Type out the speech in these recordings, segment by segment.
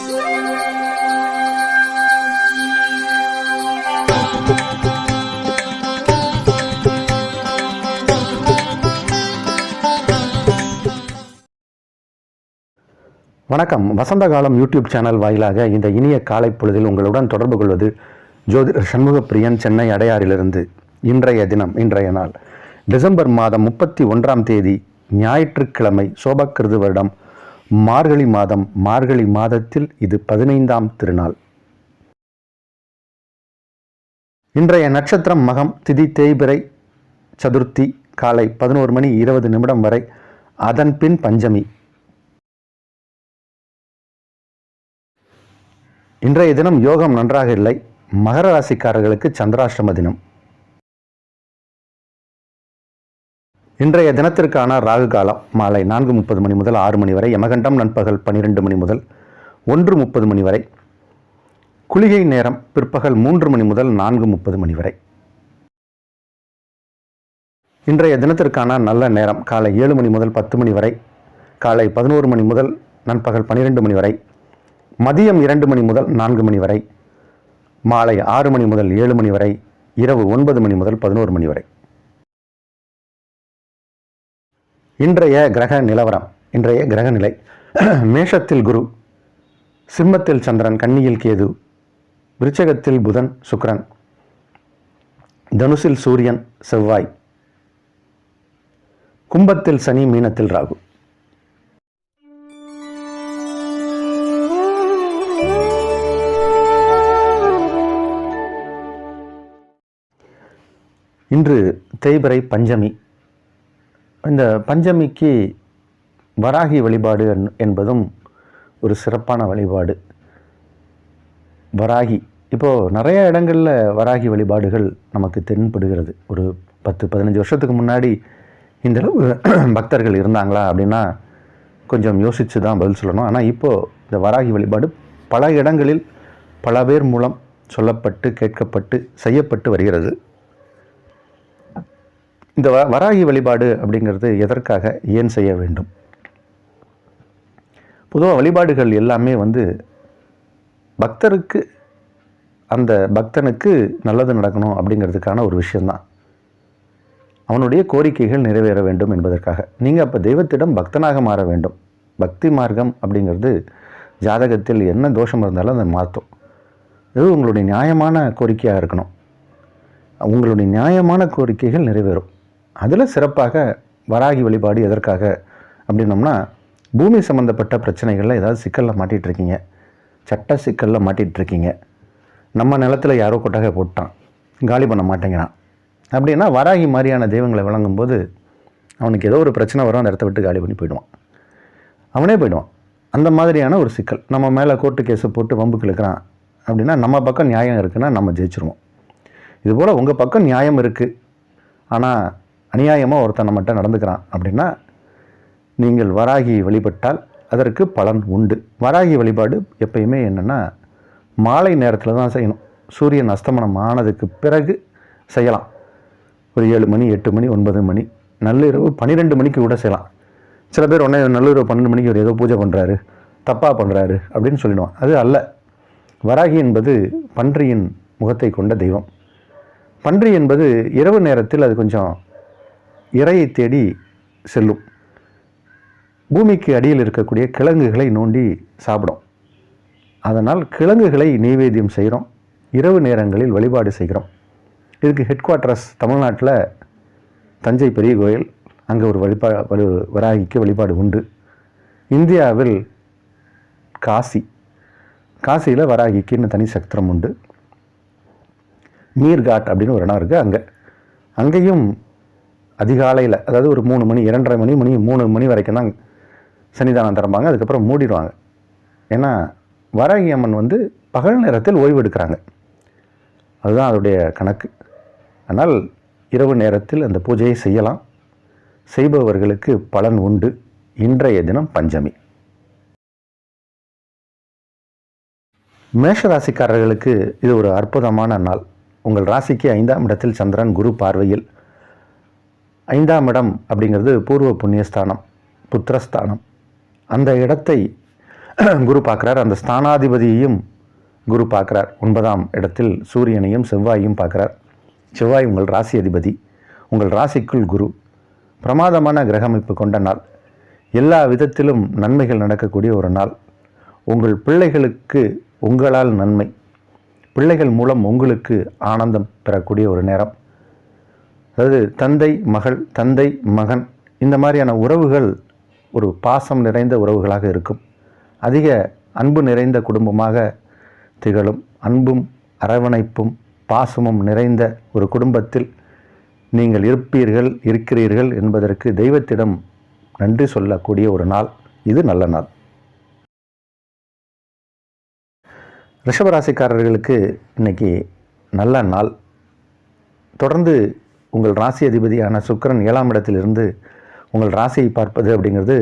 வணக்கம். வசந்த காலம் YouTube channel வாயிலாக இந்த இனிய காலை பொழுதில் உங்களுடன் தொடர்பு கொள்வது ஜோதிடர் சண்முகப்பிரியன், சென்னை அடையாறிலிருந்து. இன்றைய நாள் டிசம்பர் மாதம் 31ஆம் தேதி ஞாயிற்றுக்கிழமை, சோபக்கிருது வருடம் மார்கழி மாதம். மார்கழி மாதத்தில் இது 15ஆம் திருநாள். இன்றைய நட்சத்திரம் மகம், திதி தேய்பிறை சதுர்த்தி காலை 11:20 வரை, அதன் பின் பஞ்சமி. இன்றைய தினம் யோகம் நன்றாக இல்லை. மகர ராசிக்காரர்களுக்கு சந்திராஷ்டம தினம். இன்றைய தினத்திற்கான ராகு காலம் மாலை 4:30 முதல் 6 வரை, யமகண்டம் நண்பகல் 12 முதல் 1:30 வரை, குளிகை நேரம் பிற்பகல் 3 முதல் 4:30 வரை. இன்றைய தினத்திற்கான நல்ல நேரம் காலை 7 முதல் 10 வரை, காலை 11 முதல் நண்பகல் 12 வரை, மதியம் 2 முதல் 4 வரை, மாலை 6 முதல் 7 வரை, இரவு 9 முதல் 11 வரை. இன்றைய கிரக நிலவரம். இன்றைய கிரக நிலை: மேஷத்தில் குரு, சிம்மத்தில் சந்திரன், கன்னியில் கேது, விருச்சகத்தில் புதன் சுக்கிரன், தனுசில் சூரியன் செவ்வாய், கும்பத்தில் சனி, மீனத்தில் ராகு. இன்று தேய்பிறை பஞ்சமி. இந்த பஞ்சமிக்கு வராகி வழிபாடு என்பதும் ஒரு சிறப்பான வழிபாடு. வராகி இப்போது நிறைய இடங்களில் வராகி வழிபாடுகள் நமக்கு தென்படுகிறது. ஒரு 10-15 வருஷத்துக்கு முன்னாடி இந்தளவு பக்தர்கள் இருந்தாங்களா அப்படின்னா கொஞ்சம் யோசித்து தான் பதில் சொல்லணும். ஆனால் இப்போது இந்த வராகி வழிபாடு பல இடங்களில் பல பேர் மூலம் சொல்லப்பட்டு, கேட்கப்பட்டு, செய்யப்பட்டு வருகிறது. இந்த வராகி வழிபாடு அப்படிங்கிறது எதற்காக, ஏன் செய்ய வேண்டும்? பொதுவாக வழிபாடுகள் எல்லாமே பக்தருக்கு, அந்த பக்தனுக்கு நல்லது நடக்கணும் அப்படிங்கிறதுக்கான ஒரு விஷயந்தான். அவனுடைய கோரிக்கைகள் நிறைவேற வேண்டும் என்பதற்காக. நீங்கள் அப்போ தெய்வத்திடம் பக்தனாக மாற வேண்டும். பக்தி மார்க்கம் அப்படிங்கிறது ஜாதகத்தில் என்ன தோஷம் இருந்தாலும் அதை மாற்றும். இது உங்களுடைய நியாயமான கோரிக்கையாக இருக்கணும். உங்களுடைய நியாயமான கோரிக்கைகள் நிறைவேறும். அதில் சிறப்பாக வராகி வழிபாடு எதற்காக அப்படின்னோம்னா, பூமி சம்மந்தப்பட்ட பிரச்சனைகளில் ஏதாவது சிக்கலில் மாட்டிகிட்ருக்கீங்க, சட்ட சிக்கலில் மாட்டிகிட்ருக்கீங்க, நம்ம நிலத்தில் யாரோ கொட்டகை போட்டான், காலி பண்ண மாட்டேங்கிறான் அப்படின்னா, வராகி மாதிரியான தெய்வங்களை வழங்கும்போது அவனுக்கு ஏதோ ஒரு பிரச்சனை வரும், அந்த இடத்த விட்டு காலி பண்ணி போயிடுவான், அவனே போயிடுவான். அந்த மாதிரியான ஒரு சிக்கல். நம்ம மேலே கோர்ட்டு கேஸை போட்டு வம்புக்கு இழுக்கிறான் அப்படின்னா, நம்ம பக்கம் நியாயம் இருக்குன்னா நம்ம ஜெயிச்சிருவோம். இதுபோல் உங்கள் பக்கம் நியாயம் இருக்குது, ஆனால் அநியாயமாக ஒருத்தன் நம்மகிட்ட நடந்துக்கிறான் அப்படின்னா, நீங்கள் வராகி வழிபட்டால் அதற்கு பலன் உண்டு. வராகி வழிபாடு எப்பயுமே என்னென்னா, மாலை நேரத்தில் தான் செய்யணும். சூரியன் அஸ்தமனம் ஆனதுக்கு பிறகு செய்யலாம். ஒரு 7 மணி, 8 மணி, 9 மணி, நள்ளிரவு 12 மணிக்கு கூட செய்யலாம். சில பேர் உடனே நள்ளிரவு 12 மணிக்கு ஒரு ஏதோ பூஜை பண்ணுறாரு, தப்பாக பண்ணுறாரு அப்படின்னு சொல்லிடுவான். அது அல்ல. வராகி என்பது பன்றியின் முகத்தை கொண்ட தெய்வம். பன்றி என்பது இரவு நேரத்தில் அது கொஞ்சம் இரையை தேடி செல்லும். பூமிக்கு அடியில் இருக்கக்கூடிய கிழங்குகளை நோண்டி சாப்பிடும். அதனால் கிழங்குகளை நெய்வேத்தியம் செய்கிறோம். இரவு நேரங்களில் வழிபாடு செய்கிறோம். இதுக்கு ஹெட் குவார்ட்டர்ஸ் தமிழ்நாட்டில் தஞ்சை பெரிய கோயில், அங்கே ஒரு வராகிக்கு வழிபாடு உண்டு. இந்தியாவில் காசியில் வராகிக்கு இன்னும் தனி சத்திரம் உண்டு. மீர்காட் அப்படின்னு ஒரு இடம் இருக்குது. அங்கேயும் அதிகாலையில், அதாவது ஒரு 3 மணி, 2:30 மணி, 3 மணி வரைக்கும் தான் சன்னிதானம் திறப்பாங்க. அதுக்கப்புறம் மூடிடுவாங்க. ஏன்னா வராகி அம்மன் பகல் நேரத்தில் ஓய்வு எடுக்கிறாங்க. அதுதான் அதோடைய கணக்கு. ஆனால் இரவு நேரத்தில் அந்த பூஜையை செய்யலாம். செய்பவர்களுக்கு பலன் உண்டு. இன்றைய தினம் பஞ்சமி. மேஷ ராசிக்காரர்களுக்கு இது ஒரு அற்புதமான நாள். உங்கள் ராசிக்கு 5ஆம் இடத்தில் சந்திரன், குரு பார்வையில். 5ஆம் இடம் அப்படிங்கிறது பூர்வ புண்ணியஸ்தானம், புத்திரஸ்தானம். அந்த இடத்தை குரு பார்க்குறார். அந்த ஸ்தானாதிபதியையும் குரு பார்க்குறார். 9ஆம் இடத்தில் சூரியனையும் செவ்வாயையும் பார்க்குறார். செவ்வாய் உங்கள் ராசி அதிபதி, உங்கள் ராசிக்குள் குரு. பிரமாதமான கிரகமைப்பு கொண்ட நாள். எல்லா விதத்திலும் நன்மைகள் நடக்கக்கூடிய ஒரு நாள். உங்கள் பிள்ளைகளுக்கு உங்களால் நன்மை, பிள்ளைகள் மூலம் உங்களுக்கு ஆனந்தம் பெறக்கூடிய ஒரு நேரம். அதாவது தந்தை மகள், தந்தை மகன், இந்த மாதிரியான உறவுகள் ஒரு பாசம் நிறைந்த உறவுகளாக இருக்கும். அதிக அன்பு நிறைந்த குடும்பமாக திகழும். அன்பும் அரவணைப்பும் பாசமும் நிறைந்த ஒரு குடும்பத்தில் நீங்கள் இருக்கிறீர்கள் என்பதற்கு தெய்வத்திடம் நன்றி சொல்லக்கூடிய ஒரு நாள் இது. நல்ல நாள். ரிஷபராசிக்காரர்களுக்கு இன்னைக்கு நல்ல நாள். தொடர்ந்து உங்கள் ராசி அதிபதியான சுக்கிரன் 7ஆம் இடத்திலிருந்து உங்கள் ராசியை பார்ப்பது அப்படிங்கிறது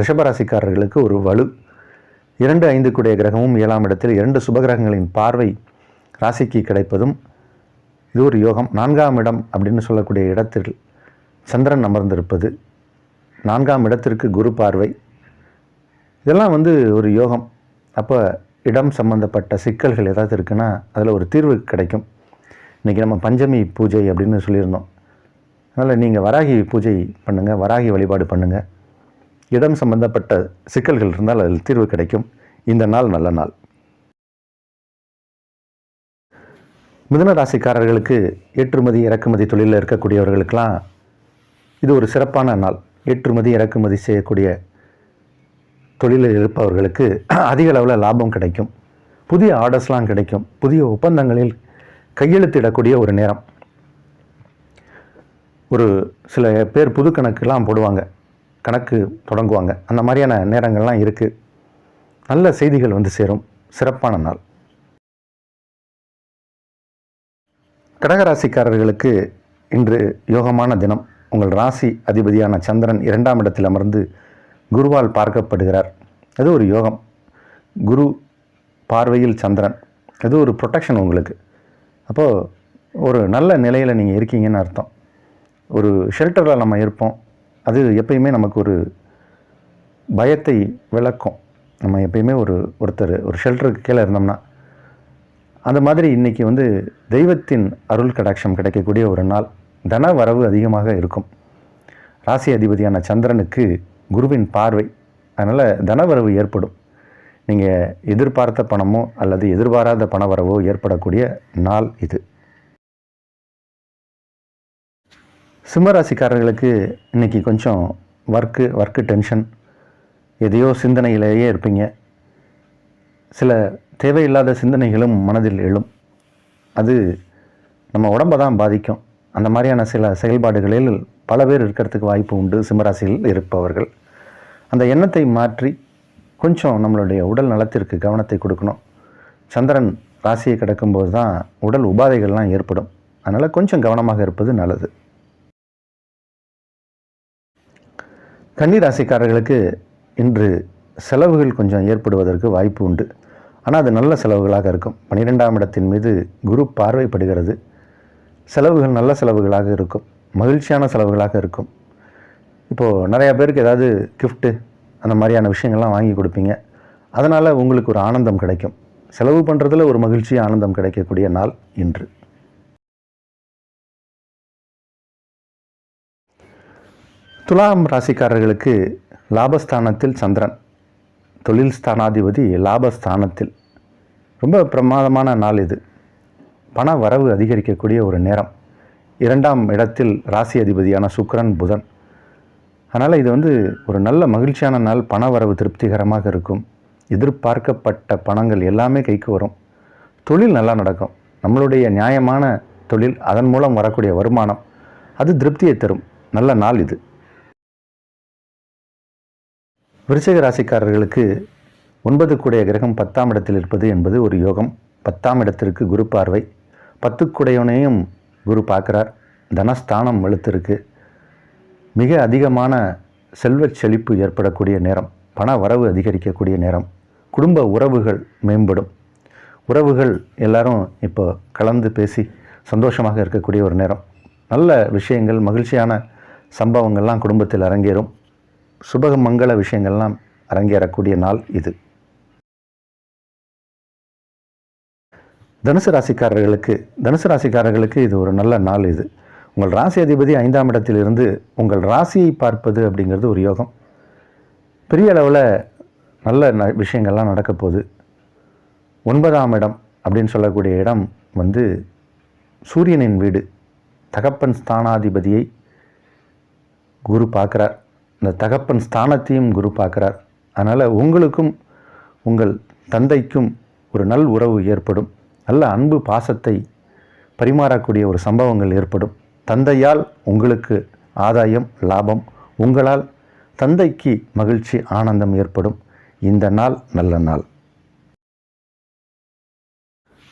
ரிஷபராசிக்காரர்களுக்கு ஒரு வலு. 2, 5 கூடிய கிரகமும் 7ஆம் இடத்தில் 2 சுபகிரகங்களின் பார்வை ராசிக்கு கிடைப்பதும் இது ஒரு யோகம். 4ஆம் இடம் அப்படின்னு சொல்லக்கூடிய இடத்தில் சந்திரன் அமர்ந்திருப்பது, 4ஆம் இடத்திற்கு குரு பார்வை, இதெல்லாம் ஒரு யோகம். அப்போ இடம் சம்பந்தப்பட்ட சிக்கல்கள் ஏதாவது இருக்குன்னா அதில் ஒரு தீர்வு கிடைக்கும். இன்றைக்கி நம்ம பஞ்சமி பூஜை அப்படின்னு சொல்லியிருந்தோம். அதனால் நீங்கள் வராகி பூஜை பண்ணுங்கள், வராகி வழிபாடு பண்ணுங்கள். இடம் சம்பந்தப்பட்ட சிக்கல்கள் இருந்தால் அதில் தீர்வு கிடைக்கும். இந்த நாள் நல்ல நாள். மிதுன ராசிக்காரர்களுக்கு ஏற்றுமதி இறக்குமதி தொழிலில் இருக்கக்கூடியவர்களுக்கெல்லாம் இது ஒரு சிறப்பான நாள். ஏற்றுமதி இறக்குமதி செய்யக்கூடிய தொழிலில் இருப்பவர்களுக்கு அதிக அளவில் லாபம் கிடைக்கும். புதிய ஆர்டர்ஸ்லாம் கிடைக்கும். புதிய ஒப்பந்தங்களில் கையெழுத்திடக்கூடிய ஒரு நேரம். ஒரு சில பேர் புது கணக்குலாம் போடுவாங்க, கணக்கு தொடங்குவாங்க. அந்த மாதிரியான நேரங்கள்லாம் இருக்குது. நல்ல செய்திகள் சேரும். சிறப்பான நாள். கடகராசிக்காரர்களுக்கு இன்று யோகமான தினம். உங்கள் ராசி அதிபதியான சந்திரன் 2ஆம் இடத்தில் அமர்ந்து குருவால் பார்க்கப்படுகிறார். அது ஒரு யோகம். குரு பார்வையில் சந்திரன், அது ஒரு ப்ரொடெக்ஷன் உங்களுக்கு. அப்போது ஒரு நல்ல நிலையில் நீங்கள் இருக்கீங்கன்னு அர்த்தம். ஒரு ஷெல்டரில் நம்ம இருப்போம். அது எப்பயுமே நமக்கு ஒரு பயத்தை விளக்கும். நம்ம எப்பயுமே ஒருத்தர் ஒரு ஷெல்டருக்கு கீழே இருந்தோம்னா அந்த மாதிரி இன்றைக்கி தெய்வத்தின் அருள் கடாட்சம் கிடைக்கக்கூடிய ஒரு நாள். தன வரவு அதிகமாக இருக்கும். ராசி அதிபதியான சந்திரனுக்கு குருவின் பார்வை, அதனால் தனவரவு ஏற்படும். நீங்கள் எதிர்பார்த்த பணமோ அல்லது எதிர்பாராத பணவரவோ ஏற்படக்கூடிய நாள் இது. சிம்மராசிக்காரர்களுக்கு இன்றைக்கி கொஞ்சம் ஒர்க்கு டென்ஷன், எதையோ சிந்தனையிலேயே இருப்பீங்க. சில தேவையில்லாத சிந்தனைகளும் மனதில் எழும். அது நம்ம உடம்பை தான் பாதிக்கும். அந்த மாதிரியான சில செயல்பாடுகளில் பல பேர் இருக்கிறதுக்கு வாய்ப்பு உண்டு. சிம்மராசியில் இருப்பவர்கள் அந்த எண்ணத்தை மாற்றி கொஞ்சம் நம்மளுடைய உடல் நலத்திற்கு கவனத்தை கொடுக்கணும். சந்திரன் ராசியை கிடக்கும்போது தான் உடல் உபாதைகள்லாம் ஏற்படும். அதனால் கொஞ்சம் கவனமாக இருப்பது நல்லது. கன்னி ராசிக்காரர்களுக்கு இன்று செலவுகள் கொஞ்சம் ஏற்படுவதற்கு வாய்ப்பு உண்டு. ஆனால் அது நல்ல செலவுகளாக இருக்கும். 12ஆம் இடத்தின் மீது குரு பார்வைப்படுகிறது. செலவுகள் நல்ல செலவுகளாக இருக்கும். மகிழ்ச்சியான செலவுகளாக இருக்கும். இப்போது நிறையா பேருக்கு ஏதாவது கிஃப்ட்டு அந்த மாதிரியான விஷயங்கள்லாம் வாங்கி கொடுப்பீங்க. அதனால் உங்களுக்கு ஒரு ஆனந்தம் கிடைக்கும். செலவு பண்ணுறதுல ஒரு மகிழ்ச்சி, ஆனந்தம் கிடைக்கக்கூடிய நாள் இன்று. துலாம் ராசிக்காரர்களுக்கு லாபஸ்தானத்தில் சந்திரன், தொழில் ஸ்தானாதிபதி லாபஸ்தானத்தில். ரொம்ப பிரமாதமான நாள் இது. பண வரவு அதிகரிக்கக்கூடிய ஒரு நேரம். 2ஆம் இடத்தில் ராசி அதிபதியான சுக்கிரன் புதன். அதனால் இது ஒரு நல்ல மகிழ்ச்சியான நாள். பண வரவு திருப்திகரமாக இருக்கும். எதிர்பார்க்கப்பட்ட பணங்கள் எல்லாமே கைக்கு வரும். தொழில் நல்லா நடக்கும். நம்மளுடைய நியாயமான தொழில், அதன் மூலம் வரக்கூடிய வருமானம், அது திருப்தியை தரும். நல்ல நாள் இது. விருச்சிக ராசிக்காரர்களுக்கு 9 கூடிய கிரகம் 10ஆம் இடத்தில் இருப்பது என்பது ஒரு யோகம். 10ஆம் இடத்திற்கு குரு பார்வை. 10 கூடையவனையும் குரு பார்க்குறார். தனஸ்தானம் வலுத்திருக்கு. மிக அதிகமான செல்வச் செழிப்பு ஏற்படக்கூடிய நேரம். பண வரவு அதிகரிக்கக்கூடிய நேரம். குடும்ப உறவுகள் மேம்படும். உறவுகள் எல்லாரும் இப்போ கலந்து பேசி சந்தோஷமாக இருக்கக்கூடிய ஒரு நேரம். நல்ல விஷயங்கள், மகிழ்ச்சியான சம்பவங்கள்லாம் குடும்பத்தில் அரங்கேறும். சுப மங்கள விஷயங்கள்லாம் அரங்கேறக்கூடிய நாள் இது. தனுசு ராசிக்காரர்களுக்கு இது ஒரு நல்ல நாள். இது உங்கள் ராசி அதிபதி 5ஆம் இடத்திலிருந்து உங்கள் ராசியை பார்ப்பது அப்படிங்கிறது ஒரு யோகம். பெரிய அளவில் நல்ல விஷயங்கள்லாம் நடக்க போகுது. 9ஆம் இடம் அப்படின்னு சொல்லக்கூடிய இடம் வந்து சூரியனின் வீடு. தகப்பன் ஸ்தானாதிபதியை குரு பார்க்குறார். இந்த தகப்பன் ஸ்தானத்தையும் குரு பார்க்குறார். அதனால் உங்களுக்கும் உங்கள் தந்தைக்கும் ஒரு நல் உறவு ஏற்படும். நல்ல அன்பு பாசத்தை பரிமாறக்கூடிய ஒரு சம்பவங்கள் ஏற்படும். தந்தையால் உங்களுக்கு ஆதாயம் லாபம், உங்களால் தந்தைக்கு மகிழ்ச்சி ஆனந்தம் ஏற்படும். இந்த நாள் நல்ல நாள்.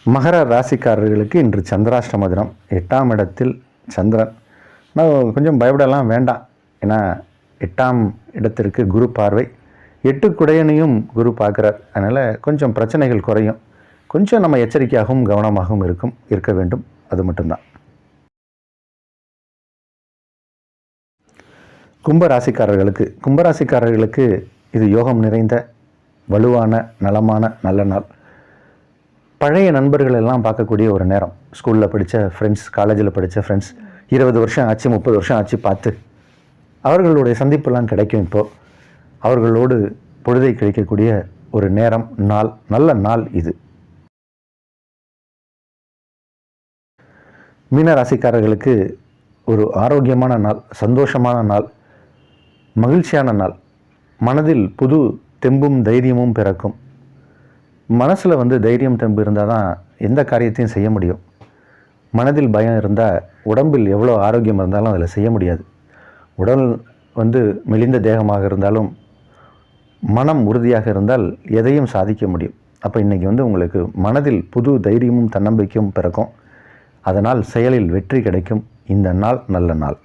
மகர ராசிக்காரர்களுக்கு இன்று சந்திராஷ்டம தினம். 8ஆம் இடத்தில் சந்திரன். நான் கொஞ்சம் பயப்படலாம் வேண்டாம். ஏன்னா 8ஆம் இடத்திற்கு குரு பார்வை. 8 குடையனையும் குரு பார்க்குறார். அதனால் கொஞ்சம் பிரச்சனைகள் குறையும். கொஞ்சம் நம்ம எச்சரிக்கையாகவும் கவனமாகவும் இருக்க வேண்டும். அது மட்டும்தான். கும்பராசிக்காரர்களுக்கு இது யோகம் நிறைந்த வலுவான நலமான நல்ல நாள். பழைய நண்பர்கள் எல்லாம் பார்க்கக்கூடிய ஒரு நேரம். ஸ்கூலில் படித்த ஃப்ரெண்ட்ஸ், காலேஜில் படித்த ஃப்ரெண்ட்ஸ் 20 வருஷம் ஆச்சு 30 வருஷம் ஆச்சு பார்த்து அவர்களுடைய சந்திப்பெல்லாம் கிடைக்கும். இப்போது அவர்களோடு பொழுதை கழிக்கக்கூடிய ஒரு நேரம், நாள், நல்ல நாள் இது. மீன ராசிக்காரர்களுக்கு ஒரு ஆரோக்கியமான நாள், சந்தோஷமான நாள், மகிழ்ச்சியான நாள். மனதில் புது தெம்பும் தைரியமும் பிறக்கும். மனசில் தைரியம் தெம்பு இருந்தால் தான் எந்த காரியத்தையும் செய்ய முடியும். மனதில் பயம் இருந்தால் உடம்பில் எவ்வளோ ஆரோக்கியம் இருந்தாலும் அதில் செய்ய முடியாது. உடல் மெலிந்த தேகமாக இருந்தாலும் மனம் உறுதியாக இருந்தால் எதையும் சாதிக்க முடியும். அப்போ இன்றைக்கி உங்களுக்கு மனதில் புது தைரியமும் தன்னம்பிக்கையும் பிறக்கும். அதனால் செயலில் வெற்றி கிடைக்கும். இந்த நாள் நல்ல நாள்.